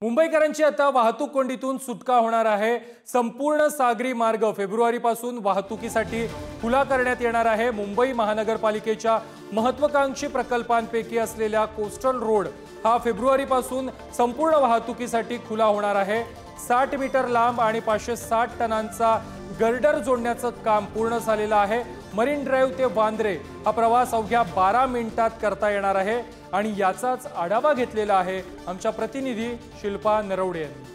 मुंबईकरांची आता वाहतूक कोंडीतून सुटका होणार आहे। संपूर्ण सागरी मार्ग फेब्रुवारीपासून वाहतुकीसाठी खुला करण्यात येणार आहे। मुंबई महानगरपालिकेच्या महत्त्वाकांक्षी प्रकल्पांपैकी असलेला कोस्टल रोड हा फेब्रुवारीपासून संपूर्ण वाहतुकीसाठी खुला होणार आहे। 60 मीटर लांब आणि 560 टनांचा गर्डर जोडण्याचं काम पूर्ण झालेलं आहे। मरीन ड्राइव्ह ते वांद्रे हा प्रवास अवघ्या 12 मिनिटात करता येणार आहे आणि याचाच आढावा घेतलेला आहे आमच्या प्रतिनिधी शिल्पा नरवडे यांनी।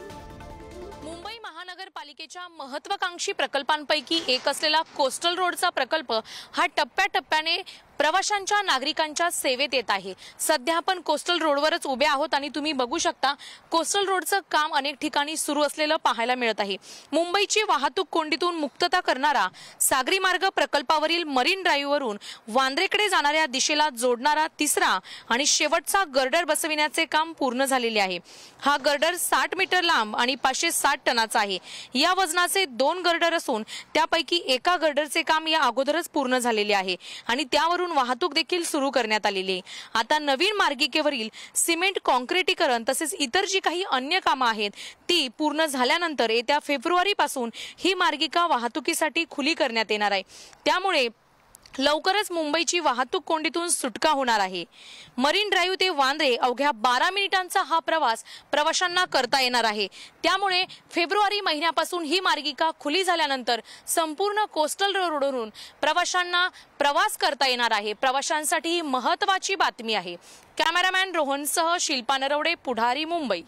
मुंबई महानगरपालिकेच्या महत्त्वाकांक्षी प्रकल्पांपैकी एक असलेला कोस्टल रोडचा प्रकल्प हा टप्प्याटप्प्याने प्रवाशांच्या नागरिकांच्या सेवेत येत आहे। सध्या आपण कोस्टल रोडवरच उभे आहोत आणि तुम्ही बघू शकता कोस्टल रोडचं काम अनेक ठिकाणी सुरू असलेलं पाहायला मिळत आहे। मुंबईची वाहतूक कोंडीतून मुक्तता करणारा सागरी मार्ग प्रकल्पावरील मरीन ड्राइव्ह वरून वांद्रेकडे जाणाऱ्या दिशेला जोडणारा तिसरा आणि शेवटचा गर्डर बसविण्याचे काम पूर्ण झालेले आहे। हा गर्डर 60 मीटर लांब आणि 560 टनाचा आहे। या वजनाचे 2 गर्डर असून त्यापैकी एका गर्डरचे काम या अगोदरच पूर्ण झालेले आहे आणि त्यावरून वाहतूक देखील सुरू करण्यात आलेली आहे। आता नवीन मार्गिकेवरील सिमेंट कॉन्क्रिटीकरण तसेच इतर जी काही अन्य कामे आहेत ती पूर्ण झाल्यानंतर येत्या फेब्रुवारी पासून ही मार्गिका वाहतुकीसाठी खुली करण्यात येणार आहे। त्यामुळे लवकरच मुंबईची वाहतूक कोंडीतून सुटका होणार आहे। मरीन ड्राइव्ह ते वांद्रे अवघ्या 12 मिनिटांचा हा प्रवास प्रवाशांना करता येणार आहे। त्यामुळे फेब्रुवारी महिन्यापासून ही मार्गिका खुली झाल्यानंतर संपूर्ण कोस्टल रोडवरून प्रवाशांना प्रवास करता येणार आहे। प्रवाशांसाठी ही महत्त्वाची बातमी आहे। कॅमेरामॅन रोहनसह शिल्पा नरवडे, पुढारी, मुंबई।